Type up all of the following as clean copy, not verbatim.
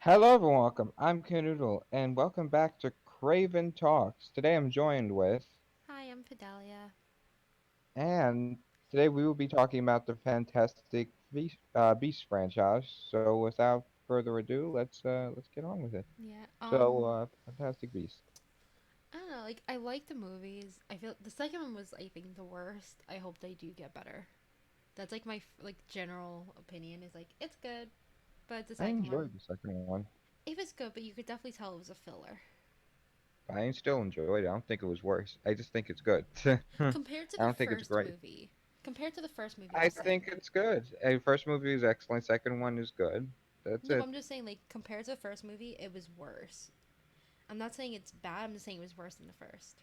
Hello everyone, welcome. I'm Canoodle, and welcome back to Kraven Talks. Today I'm joined with, Hi, I'm Fidelia. and today we will be talking about the Fantastic Beast franchise. So without further ado, let's get on with it. Yeah. Fantastic Beast. I don't know. Like, I like the movies. I feel the second one was, I think, the worst. I hope they do get better. That's like my like general opinion is like it's good, but the I second enjoyed one, the second one. it was good, but you could definitely tell it was a filler I still enjoyed it. I don't think it was worse. I just think it's good. I compared to the don't think it's first great. movie. Compared to the first movie, I'm I saying. think it's good. First movie is excellent. Second one is good. That's No, but it. I'm just saying like compared to the first movie, it was worse. I'm not saying it's bad. I'm just saying it was worse than the first.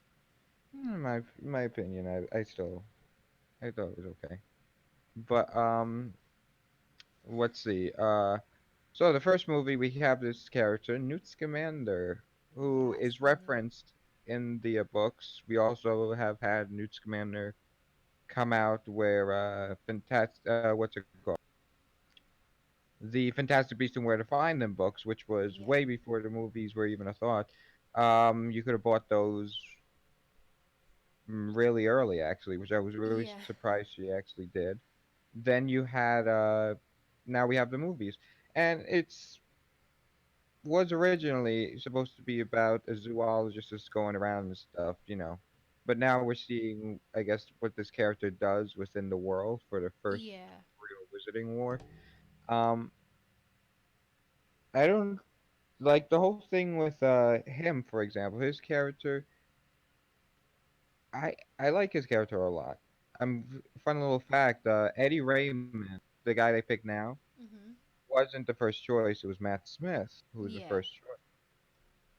In my opinion, I thought it was okay. But let's see. So the first movie we have this character Newt Scamander, who Yes, is the new. referenced in the books. We also have had Newt Scamander come out where what's it called? The Fantastic Beasts and Where to Find Them books, which was Yeah. way before the movies were even a thought. You could have bought those really early, actually, which I was really Yeah. surprised she actually did. Then you had now we have the movies, and it's was originally supposed to be about a zoologist just going around and stuff, but now we're seeing, I guess, what this character does within the world for the first Yeah. real Wizarding War. Um, I don't like the whole thing with him, for example. His character, I like his character a lot. Fun little fact: Eddie Raymond, the guy they picked now, Mhm. wasn't the first choice. It was Matt Smith who was the Yeah. first choice.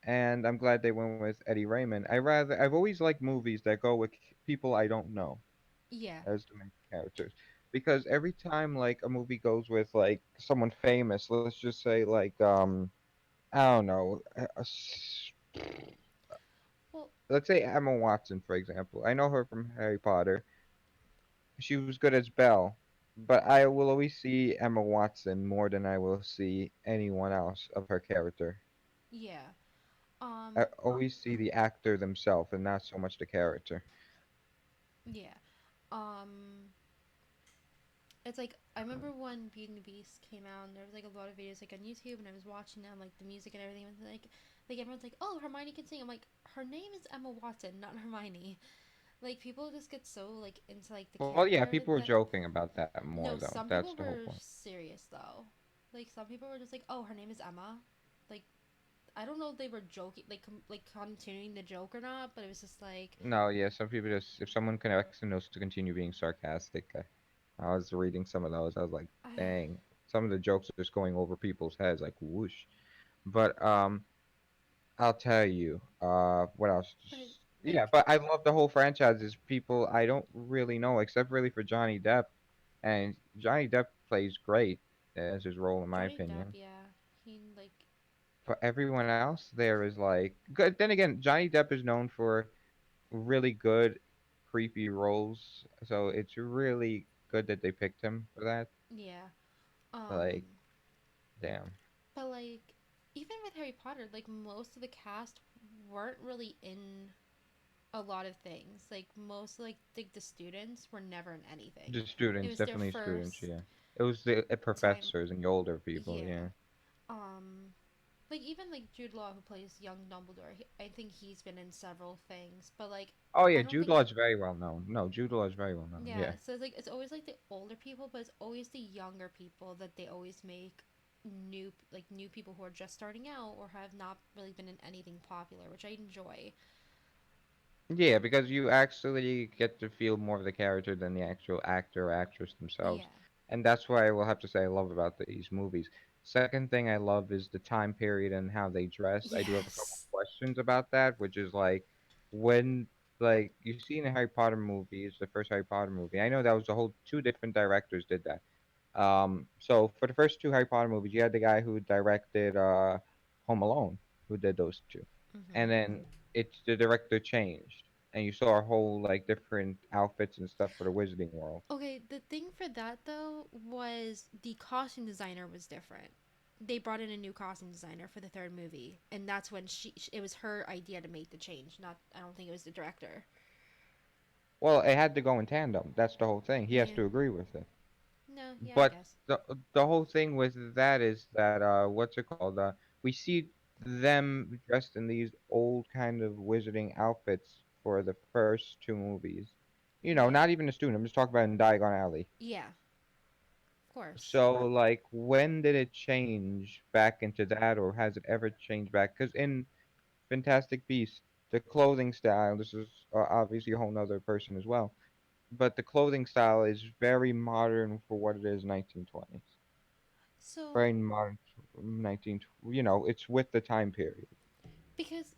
And I'm glad they went with Eddie Raymond. I've always liked movies that go with people I don't know Yeah. as the main characters, because every time like a movie goes with like someone famous, let's just say like I don't know, Well, let's say Emma Watson for example. I know her from Harry Potter. She was good as Belle, but I will always see Emma Watson more than I will see anyone else of her character. yeah. I Um, always see the actor themselves and not so much the character. yeah. Um, it's like I remember when Beauty and the Beast came out, and there was like a lot of videos like on YouTube, and I was watching them, like the music and everything, and like everyone's like, "Oh, Hermione can sing." I'm like, her name is Emma Watson, not Hermione. Like people just get so like into like the Well, yeah, character people were that joking about that more, no, though. some That's the people whole were point. serious though. Like some people were just like, "Oh, her name is Emma." Like I don't know if they were joking, like continuing the joke or not, but it was just like, No, yeah, some people just, if someone connects and knows to continue being sarcastic, I was reading some of those. I was like, dang, some of the jokes are just going over people's heads, like whoosh. But I'll tell you, what else? but Yeah, like but I love the whole franchise. Is people I don't really know, except really for Johnny Depp, and Johnny Depp plays great as his role, in my Johnny Depp, opinion. yeah, he like But everyone else there is like good. Then again, Johnny Depp is known for really good creepy roles, so it's really good that they picked him for that. yeah, Like, um, damn. but like even with Harry Potter, like most of the cast weren't really in a lot of things. Like most like the students were never in anything. The It students, was their definitely students, first yeah. It was the time. professors and the older people, Yeah. yeah. Um, like even like Jude Law who plays young Dumbledore, I think he's been in several things, but like Oh I yeah, don't Jude think Law is very well known. No, Jude Law is very well known. yeah. Yeah. So it's like it's always like the older people, but it's always the younger people that they always make new people who are just starting out or have not really been in anything popular, which I enjoy. Yeah, because you actually get to feel more of the character than the actual actor or actress themselves. Yeah. And that's what I will have to say I love about these movies. Second thing I love is the time period and how they dress. I do have a couple Yes. questions about that, which is like when like you see in the Harry Potter movies, the first Harry Potter movie. I know that was a whole two different directors did that. So for the first two Harry Potter movies, you had the guy who directed Home Alone, who did those two, and Mhm. then it's the director changed, and you saw a whole like different outfits and stuff for the Wizarding World. Okay, the thing for that though was the costume designer was different. they brought in a new costume designer for the third movie, and that's when it was her idea to make the change. Not, I don't think it was the director. Well, it had to go in tandem. That's the whole thing. He has Yeah. to agree with it. No. Yeah. I But guess. the whole thing with that is that what's it called? We see them dressed in these old kind of wizarding outfits for the first two movies. You know, Yeah. not even a student. I'm just talking about in Diagon Alley. Yeah. Of course. So, like, when did it change back into that, or has it ever changed back? Because in Fantastic Beasts, the clothing style, this is obviously a whole nother person as well, but the clothing style is very modern for what it is 1920s. Very So modern 19, you know, it's with the time period. because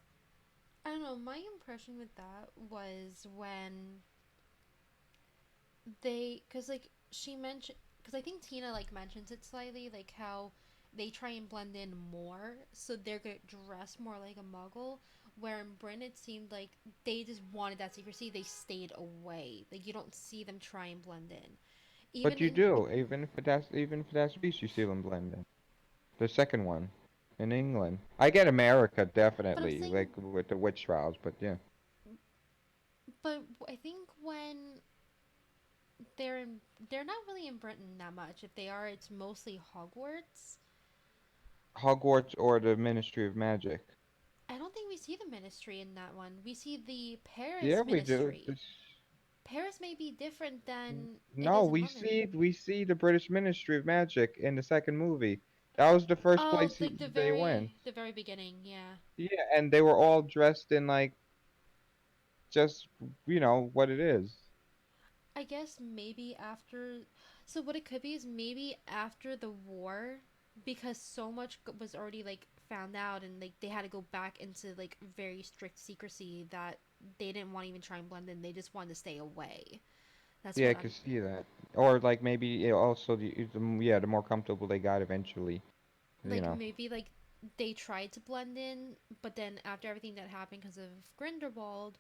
I don't know, my impression with that was when because like she mentioned, because I think Tina like mentions it slightly, like how they try and blend in more, so they're gonna dress more like a Muggle. Where in Britain it seemed like they just wanted that secrecy, they stayed away. Like you don't see them try and blend in, But even you in. do, even if that's Beast, you see them blend in. The second one in England. I get America But I'm definitely, saying, like with the witch trials, but yeah. but I think when they're in, they're not really in Britain that much. If they are, it's mostly Hogwarts. Hogwarts or the Ministry of Magic. I don't think we see the Ministry in that one. We see the Yeah, Paris we do. Ministry. Paris may be different than it No, is in London. we see the British Ministry of Magic in the second movie. That was the first Oh, place like they went. the very beginning, yeah. Yeah, and they were all dressed in like just what it is. I guess maybe after. So what it could be is maybe after the war, because so much was already like found out, and like they had to go back into like very strict secrecy that they didn't want to even try and blend in. They just wanted to stay away. That's Yeah, I what could I'm see that. Or like maybe also the more comfortable they got eventually. You like. know. Maybe like they tried to blend in, but then after everything that happened because of Grindelwald,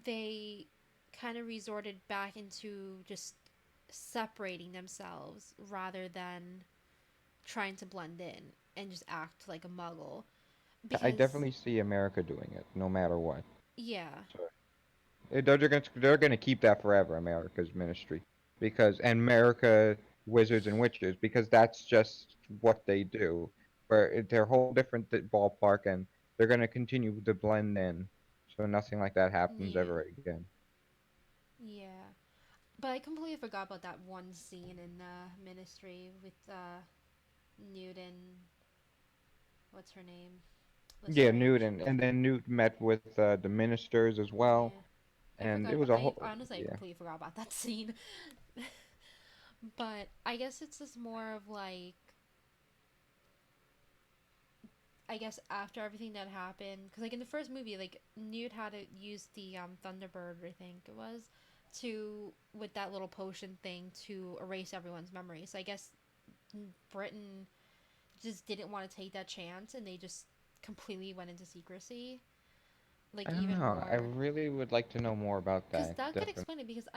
they kind of resorted back into just separating themselves rather than trying to blend in and just act like a muggle. I Because, definitely see America doing it, no matter what. yeah, So they're gonna keep that forever, America's ministry, because and America wizards and witches, because that's just what they do. Where they're a whole different ballpark, and they're gonna continue to blend in, so nothing like that happens yeah, ever again. yeah. But I completely forgot about that one scene in Ministry with Newt and what's her name? Yeah, Newt Lestrange. and then Newt met with the ministers as well, Yeah. I and forgot it about, was a I whole honestly I yeah. completely forgot about that scene. But I guess it's just more of like I guess after everything that happened, because like in the first movie, like Newt had to use the Thunderbird, I think it was, to with that little potion thing to erase everyone's memory. So I guess Britain just didn't want to take that chance, and they just completely went into secrecy, like I don't even know. I more. really would like to know more about Because that. that could Definitely. explain it. Because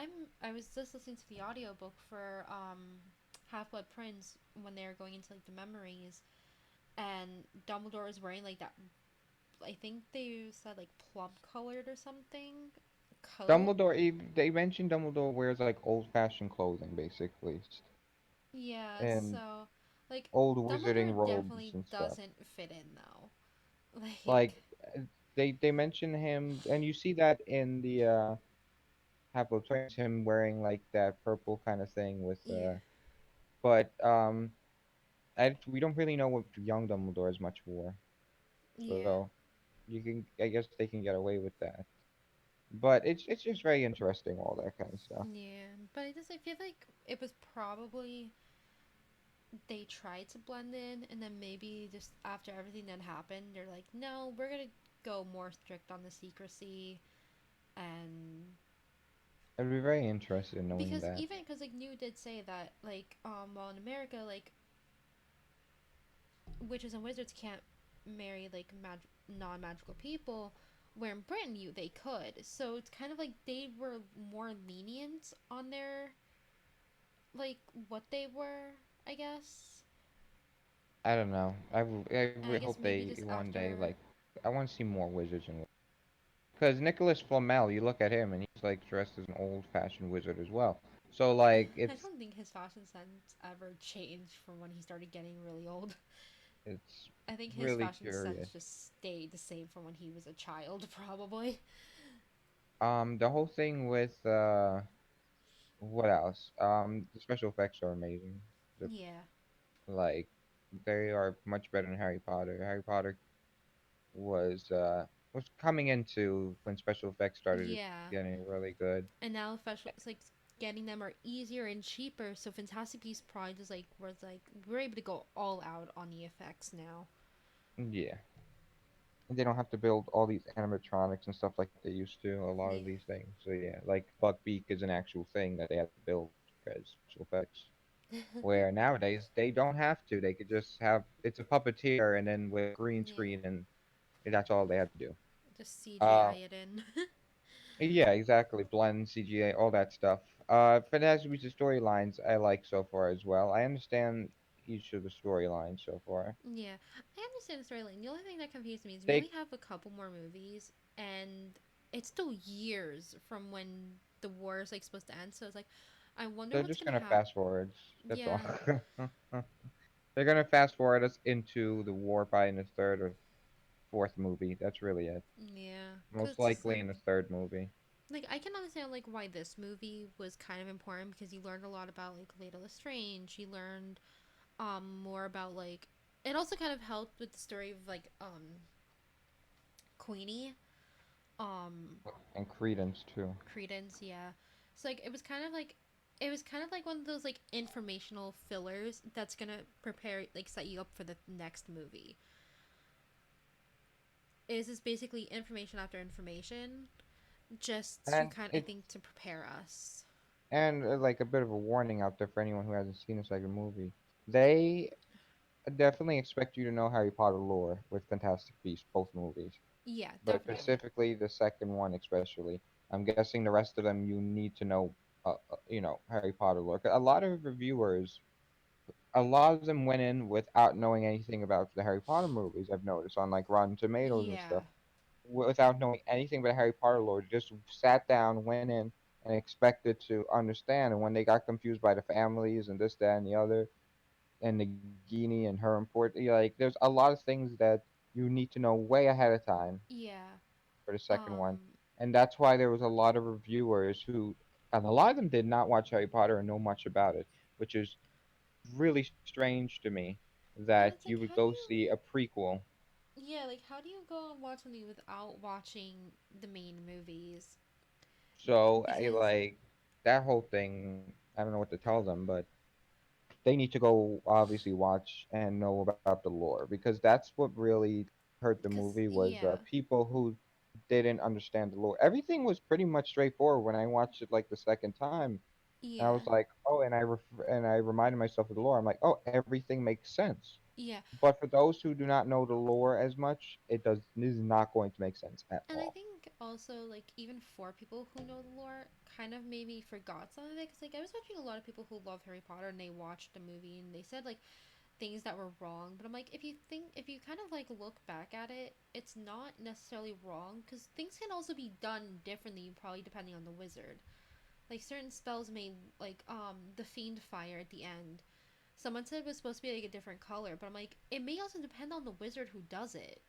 I was just listening to the audiobook for Half Blood Prince when they were going into like the memories, and Dumbledore is wearing like that I think they said like plum colored or something coat. They mentioned Dumbledore wears like old-fashioned clothing, basically, Yeah, and so like old Dumbledore wizarding robes definitely and stuff. doesn't fit in though. Like Like uh, they mention him, and you see that in the Half-Blood Prince, him wearing like that purple kind of thing with yeah, but we don't really know what young Dumbledore is much for, yeah, so I guess they can get away with that. But it's just very interesting, all that kind of stuff. yeah. But I feel like it was probably they tried to blend in, and then maybe just after everything that happened, they're like, no, we're gonna go more strict on the secrecy and I'd be very interested in knowing because that. even because like New did say that like well in America like witches and wizards can't marry like non-magical people where in Britain you they could, so it's kind of like they were more lenient on their like what they were, I guess. I don't know. And I guess hope maybe they just one day after. like I want to see more wizards and because Nicholas Flamel, you look at him and he's like dressed as an old-fashioned wizard as well. So like I it's don't think his fashion sense ever changed from when he started getting really old. it's I think his really fashion curious. sense just stayed the same from when he was a child, probably. The whole thing with what else? The special effects are amazing. The Yeah. like they are much better than Harry Potter. Harry Potter was coming into when special effects started Yeah. getting really good. And now special it's like getting them are easier and cheaper, so Fantastic Beasts Pride is like was like we're able to go all out on the effects now. Yeah. They don't have to build all these animatronics and stuff like they used to, a lot of Yeah. these things. So yeah, like Buckbeak is an actual thing that they have to build as special effects. Where nowadays they don't have to. They could just have it's a puppeteer and then with green Yeah. screen and that's all they have to do. Just Uh, CGI it in. yeah, exactly. Blend, CGA, all that stuff. Fantastic Beasts storylines I like so far as well. I understand each of the storylines so far. Yeah, I understand the storyline. The only thing that confused me is we only They have a couple more movies, and it's still years from when the war is like supposed to end. So it's like, I wonder they're what's just gonna gonna happen. fast forward. That's all. Yeah, They're gonna fast forward us into the war by in the third or fourth movie. That's really it. yeah, Most cause just likely in the third movie. like I can understand like why this movie was kind of important because you learned a lot about like Lady Lestrange. You learned more about like it also kind of helped with the story of like Queenie. Um, And Credence too. Credence, yeah. So like it was kind of like one of those like informational fillers that's gonna prepare like set you up for the next movie. Is this basically information after information, just to And kind I it's think to prepare us. like a bit of a warning out there for anyone who hasn't seen the second movie. They definitely expect you to know Harry Potter lore with Fantastic Beasts, both movies, Yeah, but definitely. specifically the second one, especially. I'm guessing the rest of them you need to know, Harry Potter lore. 'Cause a lot of reviewers, a lot of them went in without knowing anything about the Harry Potter movies. I've noticed on like Rotten Tomatoes and Yeah, stuff, without knowing anything about Harry Potter lore, just sat down, went in, and expected to understand. And when they got confused by the families and this, that, and the other, and Nagini and her import, like there's a lot of things that you need to know way ahead of time yeah. for the second one, Um, and that's why there was a lot of reviewers who, and a lot of them did not watch Harry Potter and know much about it, which is really strange to me that and you it's would like go how do see you a prequel. yeah like how do you go and watch something without watching the main movies? So I Because like that whole thing. I don't know what to tell them, but they need to go obviously watch and know about the lore because that's what really hurt the because movie was yeah people who didn't understand the lore. Everything was pretty much straightforward when I watched it like the second time, and I yeah was like, oh, and I reminded myself of the lore. I'm like, oh, everything makes sense. yeah. But for those who do not know the lore as much, it is not going to make sense at And I all. think also like even for people who know the lore, kind of maybe forgot some of it because like I was watching a lot of people who love Harry Potter and they watched the movie and they said like things that were wrong. But I'm like, if you kind of like look back at it, it's not necessarily wrong because things can also be done differently, probably depending on the wizard. Like certain spells may like the fiend fire at the end. Someone said it was supposed to be like a different color, but I'm like, it may also depend on the wizard who does it.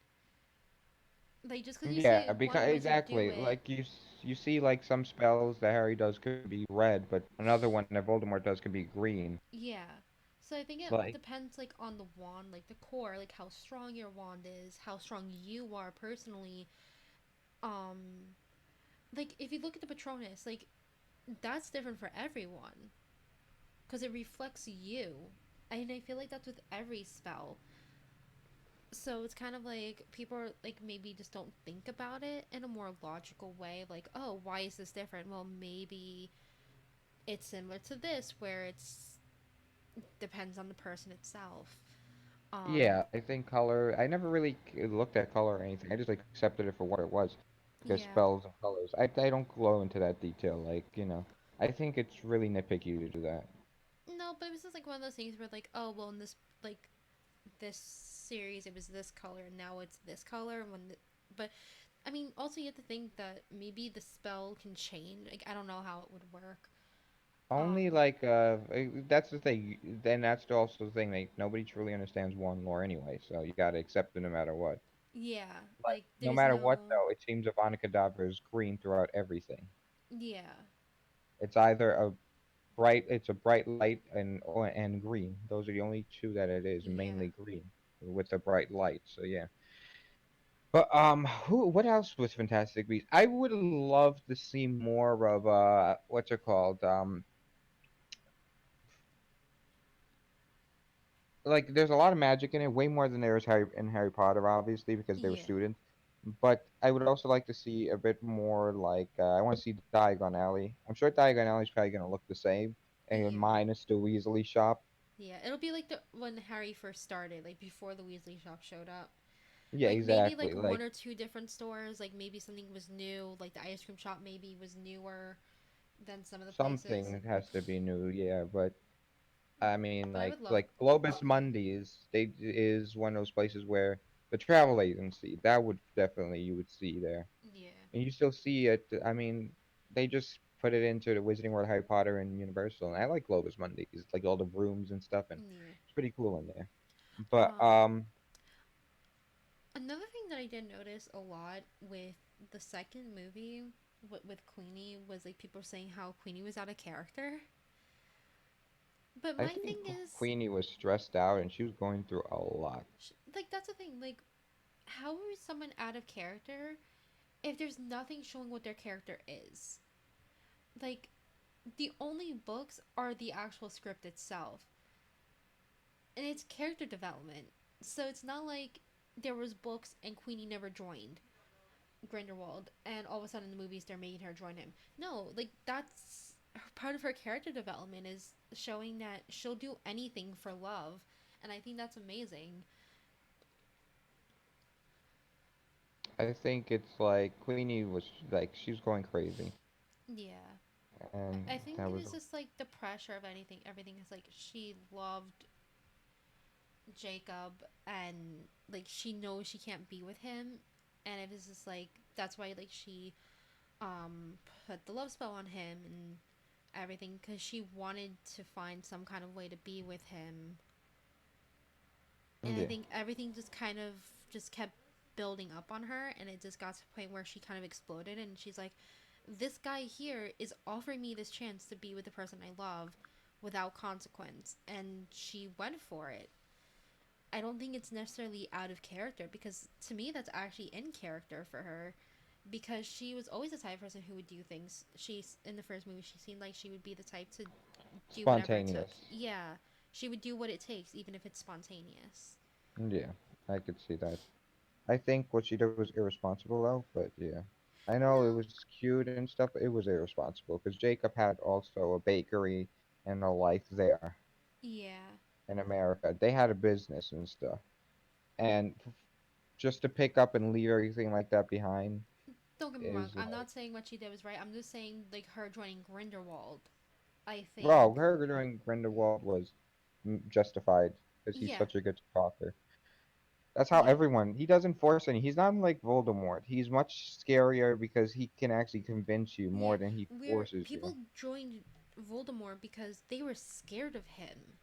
Like just because you Yeah, see because one wizard do exactly, it, like you see like some spells that Harry does could be red, but another one that Voldemort does could be green. yeah. So I think it Like, depends like on the wand, like the core, like how strong your wand is, how strong you are personally. Um like if you look at the Patronus, like that's different for everyone because it reflects you. And I feel like that's with every spell. So it's kind of like people are like maybe just don't think about it in a more logical way like, "Oh, why is this different?" Well, maybe it's similar to this where it's depends on the person itself. yeah, Um I think color. I never really looked at color or anything. I just accepted it for what it was, because yeah. spells and colors. I don't go into that detail. I think it's really nitpicky to do that. No, but it was just like one of those things where like, oh well, in this like this series it was this color and now it's this color. But I mean, also you have to think that maybe the spell can change. Like I don't know how it would work. Only Um, like that's the thing. Then that's also the thing. Like nobody truly understands one lore anyway, so you gotta accept it no matter what. yeah, Like like no there's matter what no, though, it seems Avada Kedavra is green throughout everything. yeah, It's either it's a bright light and green. Those are the only two that it is, yeah, mainly green with a bright light. So yeah. But what else was Fantastic Beasts? I would love to see more of what's it called? Like there's a lot of magic in it, way more than there is Harry Potter, obviously, because they were yeah, students. But I would also like to see a bit more like I want to see Diagon Alley. I'm sure Diagon Alley is probably gonna look the same, and yeah. minus the Weasley shop. Yeah, it'll be like the when Harry first started, like before the Weasley shop showed up. Yeah, Like maybe exactly. like one Like or two different stores, like maybe something was new, like the ice cream shop maybe was newer than some of the places. something has to be new, yeah. But I mean, But I would love, like Globus Mondays, they is one of those places where the travel agency that would definitely you would see there. yeah, And you still see it. I mean, they just put it into the Wizarding World, Harry Potter, and Universal. And I like Globus Mondays. It's like all the rooms and stuff, and yeah. it's pretty cool in there. But Um, Another thing that I did notice a lot with the second movie with Queenie was like people saying how Queenie was out of character. But I my think thing is, Queenie was stressed out, and she was going through a lot. like that's the thing, like how is someone out of character if there's nothing showing what their character is? Like the only books are the actual script itself, and it's character development. So it's not like there was books and Queenie never joined Grindelwald, and all of a sudden in the movies they're making her join him. No, like that's part of her character development is showing that she'll do anything for love, and I think that's amazing. I think it's like Queenie was like she was going crazy, Yeah, and I think that it was was just like the pressure of anything. Everything is like she loved Jacob, and like she knows she can't be with him, and it was just like that's why like she put the love spell on him and everything because she wanted to find some kind of way to be with him. And I yeah. think everything just kind of just kept building up on her, and it just got to the point where she kind of exploded, and she's like, this guy here is offering me this chance to be with the person I love without consequence, and she went for it. I don't think it's necessarily out of character because to me that's actually in character for her because she was always the type of person who would do things. She's in the first movie she seemed like she would be the type to do whatever it took. Spontaneous. Yeah, she would do what it takes even if it's spontaneous. Yeah, I could see that. I think what she did was irresponsible though, but yeah. I know it No. was cute and stuff, but it was irresponsible because Jacob had also a bakery and a life there Yeah. in America. They had a business and stuff. And just to pick up and leave everything like that behind Don't get me wrong. is I'm like, not saying what she did was right. I'm just saying like her joining Grindelwald. I well, think. her doing Grindelwald was justified because he's Yeah. such a good talker. That's how Yeah. everyone. He doesn't force any. He's not like Voldemort. He's much scarier because he can actually convince you more Yeah. than he Where forces you. people joined Voldemort because they were scared of him.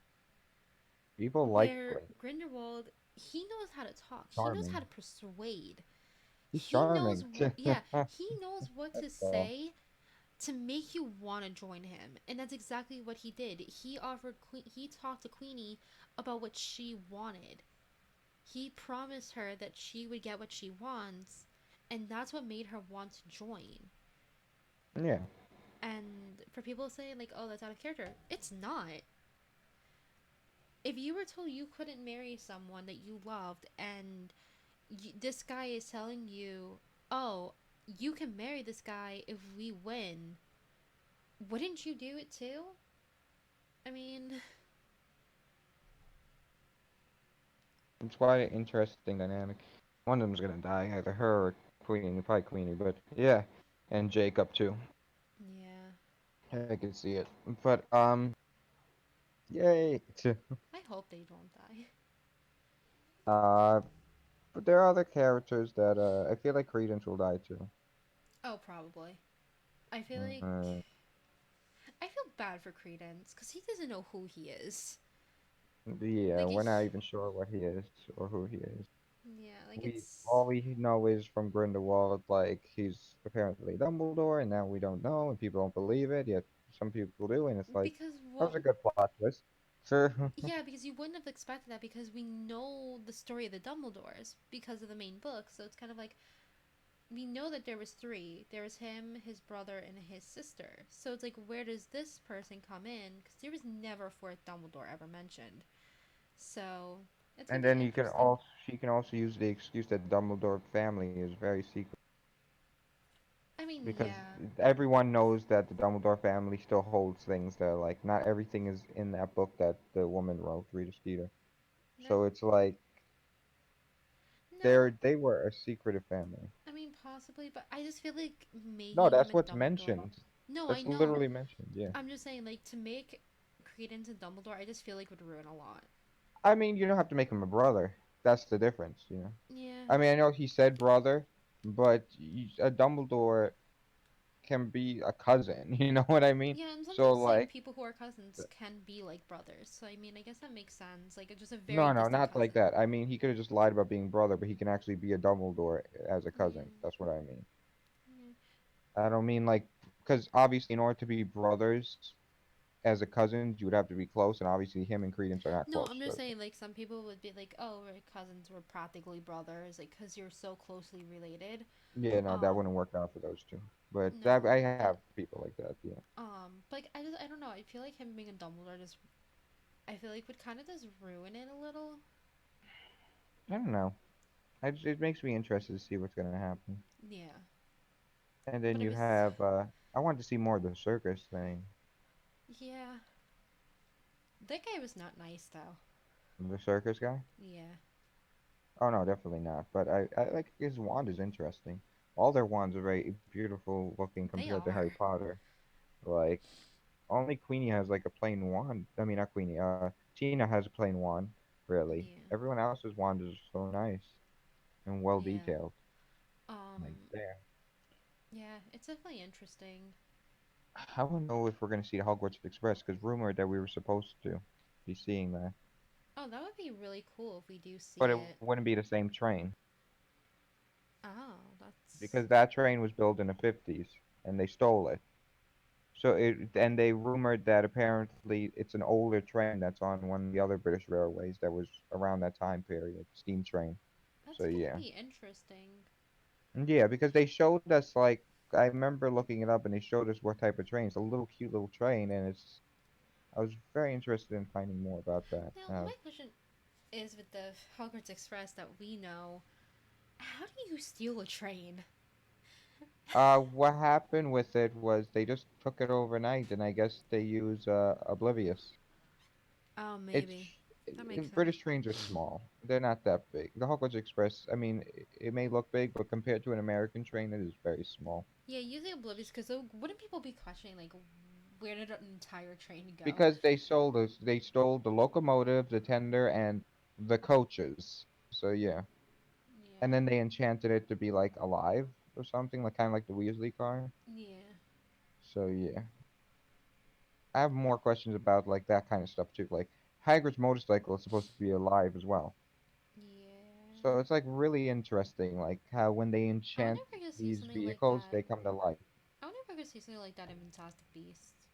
People like Where Grin. Grindelwald, he knows how to talk. He knows how Charming. to persuade. He's He knows, charming. yeah, he knows what to That's all. say to make you want to join him, and that's exactly what he did. He offered, he talked to Queenie about what she wanted. He promised her that she would get what she wants, and that's what made her want to join. Yeah. And for people to say like, "Oh, that's out of character," it's not. If you were told you couldn't marry someone that you loved, and this guy is telling you, "Oh, you can marry this guy if we win," wouldn't you do it too? I mean, It's quite an interesting dynamic. One of them's gonna die, either her or Queenie. Probably Queenie, but yeah. And Jacob too. yeah. I could see it. But yay. I hope they don't die. Uh, but there are other characters that I feel like Credence will die too. Oh, probably. I feel like Uh, I feel bad for Credence because he doesn't know who he is. yeah, Like, we're not even sure what he is or who he is. yeah, like We it's all we know is from Grindelwald, like he's apparently Dumbledore, and now we don't know, and people don't believe it. Yet some people do, and it's like because that what? was a good plot twist. So, Yeah, because you wouldn't have expected that because we know the story of the Dumbledores because of the main book. So it's kind of like we know that there was three. There was him, his brother, and his sister. So it's like, where does this person come in? Because there was never a fourth Dumbledore ever mentioned. So it's gonna and be then you can interesting. also she can also use the excuse that Dumbledore family is very secret I mean, because yeah, everyone knows that the Dumbledore family still holds things that like not everything is in that book that the woman wrote, Rita Skeeter. that So it's like no, they were a secretive family. I mean possibly, but I just feel like No, making him that's and what's Dumbledore. mentioned. No, I That's know. literally mentioned. Yeah. I'm just saying, like to make Credence and Dumbledore, I just feel like would ruin a lot. I mean, you don't have to make him a brother. That's the difference, you know. Yeah. I mean, I know he said brother, but a Dumbledore can be a cousin. You know what I mean? Yeah, and So sometimes like like, people who are cousins can be like brothers. So I mean, I guess that makes sense. Like it's just a very no, no, distant not like cousin. that. I mean, he could have just lied about being brother, but he can actually be a Dumbledore as a cousin. Yeah. That's what I mean. Yeah. I don't mean like because obviously in order to be brothers as a cousins, you would have to be close, and obviously him and Credence are not No, close. I'm just So saying like some people would be like, "Oh, we're cousins, we're practically brothers," like cuz you're so closely related. yeah, no, that Um wouldn't work out for those two. But that no, I have but people like that. Yeah. like I don't know. I feel like him being a Dumbledore just I feel like would kind of just ruin it a little. I don't know. It makes me interested to see what's gonna happen. Yeah. And then But it you was have I wanted to see more of the circus thing. yeah. That guy was not nice though. The circus guy? Yeah. Oh no, definitely not. But I like his wand is interesting. All their wands are very beautiful looking They compared to Harry are. Potter. Like only Queenie has like a plain wand. I mean not Queenie. Tina has a plain wand, really. Yeah. Everyone else's wand is so nice and well Yeah. detailed. Like Um there. yeah, it's definitely interesting. I want to know if we're gonna see the Hogwarts Express because rumored that we were supposed to be seeing that, Oh, that would be really cool if we do but see it it. wouldn't be the same train. Oh, that's Because that train was built in the 50s and they stole it. So and they rumored that apparently it's an older train that's on one of the other British railways that was around that time period, steam train. So that's gonna yeah. be interesting. And yeah, because they showed us like I remember looking it up and they showed us what type of train. It's a little cute little train and it's I was very interested in finding more about that. Now, my question is with the Hogwarts Express that we know, how do you steal a train? What happened with it was they just took it overnight, and I guess they use Oblivious. Oh, It's maybe. That makes British sense. trains are small. They're not that big. The Hogwarts Express, I mean, it may look big, but compared to an American train, it is very small. Yeah, using Oblivious, because wouldn't people be questioning, like, where did an entire train go? Because they stole the locomotive, the tender, and the coaches. So yeah, and Yeah. then they enchanted it to be like alive or something, like kind of like the Weasley car. Yeah. So yeah, I have more questions about like that kind of stuff too. Like Hagrid's motorcycle is supposed to be alive as well. So Yeah. it's like really interesting, like how when they I wonder enchant if I could see these something like vehicles, that. they come to life. I wonder if I could see something like that in Fantastic Beasts.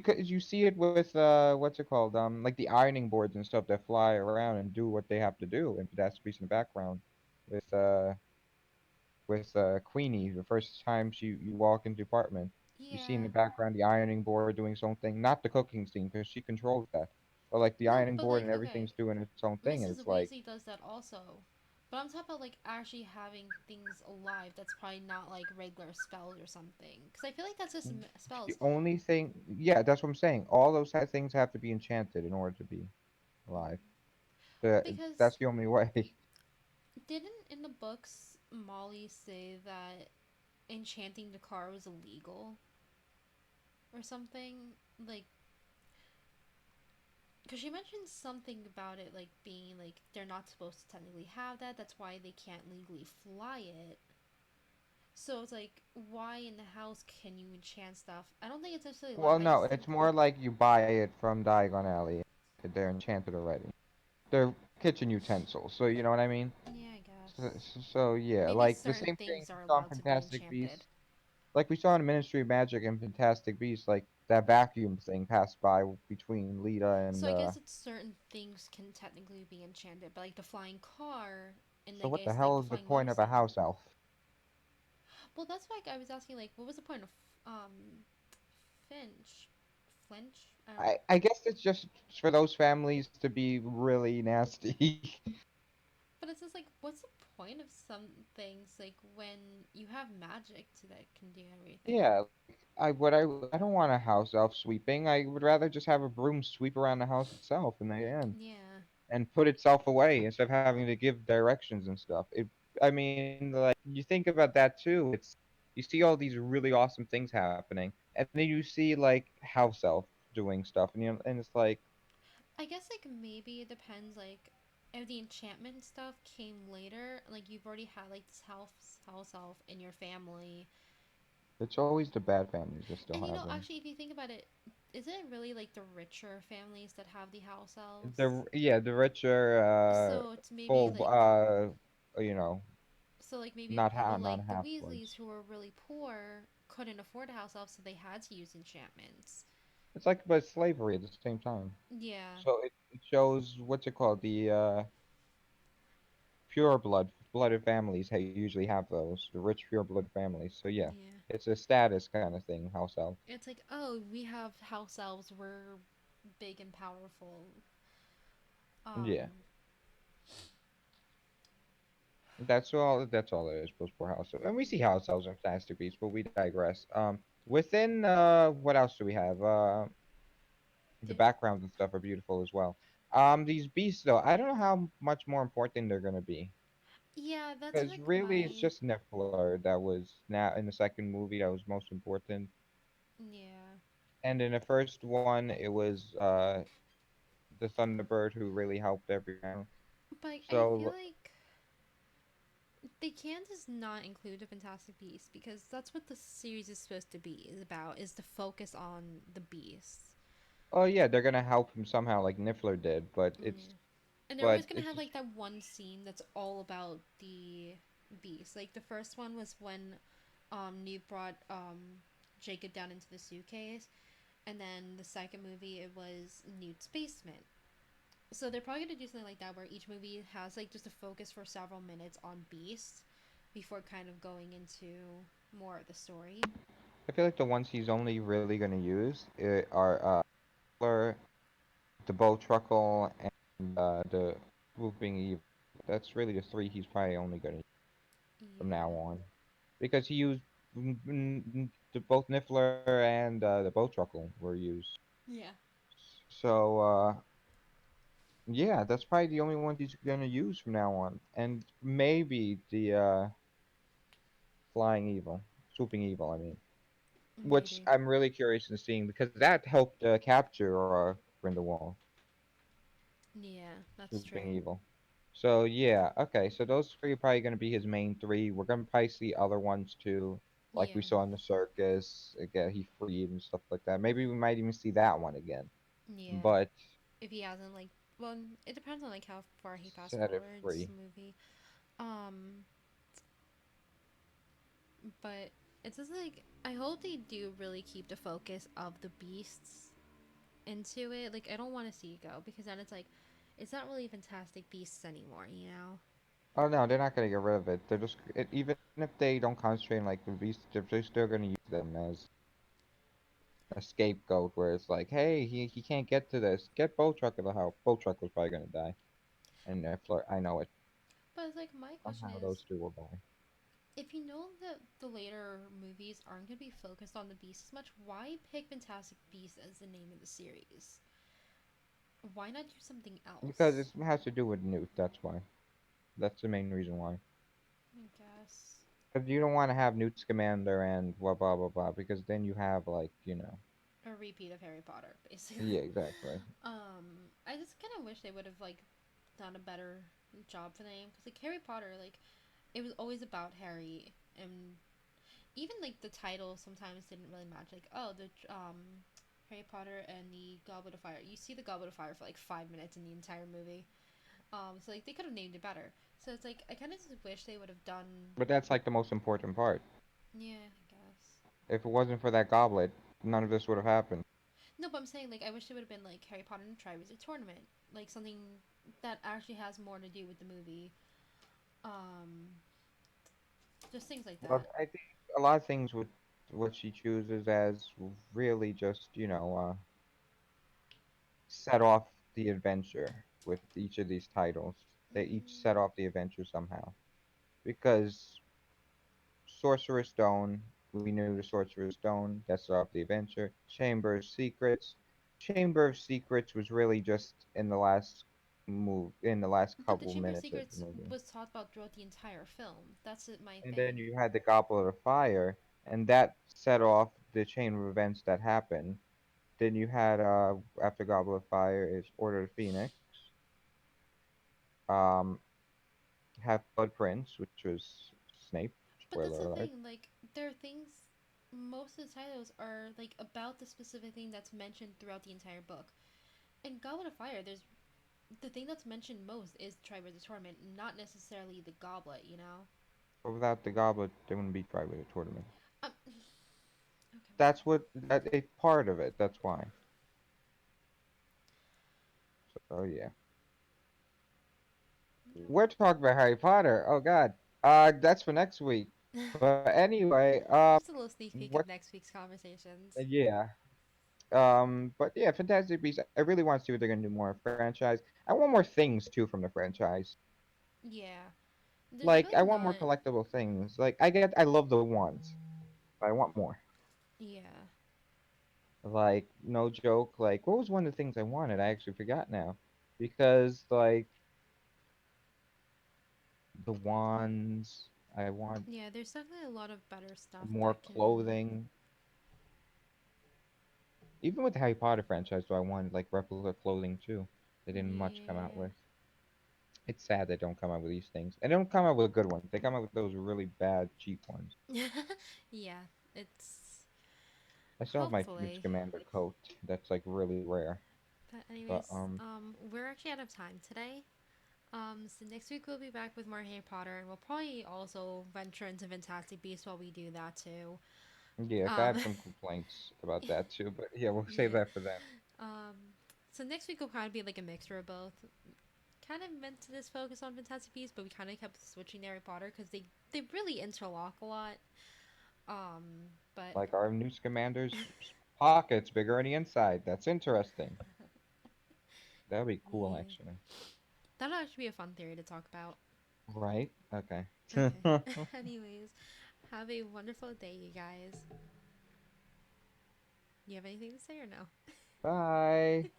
Cause you see it with what's it called like the ironing boards and stuff that fly around and do what they have to do, and that's piece in the background with Queenie the first time you walk into the apartment. You see in Yeah. the background the ironing board doing its own thing, not the cooking scene because she controls that, but like the No, ironing but board like, and okay. everything's doing its own thing, and Mrs. it's like Weasley does that also. But I'm talking about like actually having things alive that's probably not like regular spells or something. Because I feel like that's just the spells. only thing, yeah, that's what I'm saying. All those things have to be enchanted in order to be alive. Because That's the only way. didn't in the books Molly say that enchanting the car was illegal or something? Like, because she mentioned something about it like being like they're not supposed to technically have that. That's why they can't legally fly it. So it's like, why in the house can you enchant stuff? I don't think it's necessarily luck. Well, I no, just think, it's more like you buy it from Diagon Alley. They're enchanted already. They're kitchen utensils, so you know what I mean. yeah, I So, guess so yeah, maybe like the certain same thing things we are saw in allowed to be Fantastic enchanted. Beasts. Like we saw in Ministry of Magic and Fantastic Beasts, like that vacuum thing passed by between Lita and So I guess it's certain things can technically be enchanted, but like the flying car, and so I what the guess like hell the is the flying point of a motorcycle. house elf? Well, that's why I was asking like, what was the point of Finch, Flinch? I don't know. I guess it's just for those families to be really nasty. But it's just like, what's the point of some things like when you have magic to that can do everything? Yeah, like I don't want a house elf sweeping. I would rather just have a broom sweep around the house itself in the end Yeah, and put itself away instead of having to give directions and stuff. I mean, like you think about that too. It's you see all these really awesome things happening, and then you see like house elf doing stuff, and and it's like I guess like maybe it depends like if the enchantment stuff came later, like you've already had like this house elf in your family. it's always the bad families that still And you have know, them. actually, if you think about it, isn't it really like the richer families that have the house elves? The yeah, the richer, So it's maybe full, like you know, so like maybe not people not like the half Weasleys bloods. who were really poor couldn't afford a house elf, so they had to use enchantments. It's like but slavery at the same time. Yeah, So it shows what's it called the pure blooded families usually have those the rich pure blood families. So yeah, yeah. it's a status kind of thing. House elf. It's like, oh, we have house elves. We're big and powerful. Yeah, Um, that's all there is post poor house elf. And we see house elves in Fantastic Beasts, but we digress. Within what else do we have? The the, backgrounds and stuff are beautiful as well. These beasts though, I don't know how much more important they're gonna be. yeah, that's Because like really, it's my just Niffler that was now in the second movie that was most important, yeah. and in the first one, it was the Thunderbird who really helped everyone. But I feel So, like they can't just not include the Fantastic Beasts because that's what the series is supposed to be is about is to focus on the beasts. oh yeah, they're gonna help him somehow, like Niffler did, Yeah. And they're but always gonna it's have just like that one scene that's all about the beasts. Like the first one was when Newt brought Jacob down into the suitcase, and then the second movie it was Newt's basement. So they're probably gonna do something like that where each movie has like just a focus for several minutes on beasts before kind of going into more of the story. I feel like the ones he's only really gonna use are Niffler, the Bowtruckle, and the Whooping Evil. That's really the three he's probably only gonna use from now Yeah. on. Because he used both Niffler and the Bowtruckle were used. Yeah. So yeah, that's probably the only ones he's gonna use from now on, and maybe the Flying Evil, Swooping Evil. I mean, which Maybe. I'm really curious in seeing because that helped capture Grindelwald, Yeah, that's Swooping true. Evil. So yeah, okay. So those three are probably gonna be his main three. We're gonna probably see other ones too, like we Yeah. saw in the circus. Again, he freed and stuff like that. Maybe we might even see that one again. Yeah. But If he hasn't like well, it depends on like how far he fast set it forwards free. the movie. Um but it's just like I hope they do really keep the focus of the beasts into it. Like I don't want to see it go because then it's not really Fantastic Beasts anymore, you know? Oh no, they're not gonna get rid of it. They're just even if they don't concentrate on like the beast, they're still gonna use them as a scapegoat. Where it's like, hey, he can't get to this. Get Bowtruckle to help. Bowtruckle's probably gonna die, and I know it. But it's like my question Somehow is those two will die. if you know that the later movies aren't going to be focused on the beast as much, why pick Fantastic Beasts as the name of the series? Why not do something Because else? it has to do with Newt. That's why. That's the main reason why. I guess. Because you don't want to have Newt Scamander and blah blah blah blah. Because then you have like repeat of Harry Potter, basically. Yeah, exactly. I just kind of wish they would have like done a better job for the name because like Harry Potter, like it was always about Harry, and even like the title sometimes didn't really match. Like oh, the Harry Potter and the Goblet of Fire. You see the Goblet of Fire for like 5 minutes in the entire movie. So like they could have named it better. So it's like I kind of just wish they would have done. But that's like the most important part. Yeah, I guess. If it wasn't for that goblet, none of this would have happened. No, but I'm saying like I wish it would have been like Harry Potter and the Triwizard Tournament, like something that actually has more to do with the movie. Um, just things like Well, that. I think a lot of things with what she chooses as really just, set off the adventure with each of these titles. They each Mm, set off the adventure somehow. Because Sorcerer's Stone, we knew the Sorcerer's Stone, that set off the adventure. Chamber of Secrets. Chamber of Secrets was really just in the last but the couple Chamber of minutes of the Secrets movie. was taught about throughout the entire film. That's my And then thing. you had the Goblet of Fire, and that set off the chain of events that happened. Then you had after Goblet of Fire is Order of the Phoenix, um, Half Blood Prince, which was Snape. But that's Spoiler the alert. thing. Like there are things. Most of the titles are like about the specific thing that's mentioned throughout the entire book. In Goblet of Fire, there's the thing that's mentioned most is Triwizard Tournament, not necessarily the goblet. You know. But without the goblet, they wouldn't be Triwizard Tournament. Okay. That's what that a part of it. That's why. So yeah, we're talking about Harry Potter. Oh God, that's for next week. But anyway, Just a little sneak peek what? of next week's conversations. Yeah. But yeah, Fantastic Beasts. I really want to see what they're gonna do more franchise. I want more things too from the franchise. Yeah. There's Like I really want more not. collectible things. Like I love the ones, but I want more. Yeah. Like no joke. Like what was one of the things I wanted? I actually forgot now, because like the wands. I want Yeah, there's definitely a lot of better stuff more that can. clothing. Even with the Harry Potter franchise, though, I wanted like replica clothing too. They didn't much come out Yeah. with. It's sad they don't come out with these things. And they don't come out with good ones. They come out with those really bad, cheap ones. Yeah, it's. I still have my Newt Hopefully. Scamander coat. That's like really rare. But, But anyways, we're actually out of time today. So next week we'll be back with more Harry Potter, and we'll probably also venture into Fantastic Beasts while we do that too. yeah, 'cause I Um, have some complaints about that too. But yeah, we'll save yeah. that for them. Um, so next week will kind of be like a mixture of both. Kind of meant to just focus on Fantastic Beasts, but we kind of kept switching to Harry Potter because they really interlock a lot. But Like our Newt Scamander's pockets bigger on the inside. That's interesting. That would be cool, yeah, actually. that'll actually be a fun theory to talk about. Right? Okay. Okay. Anyways, have a wonderful day, you guys. You have anything to say or no? Bye.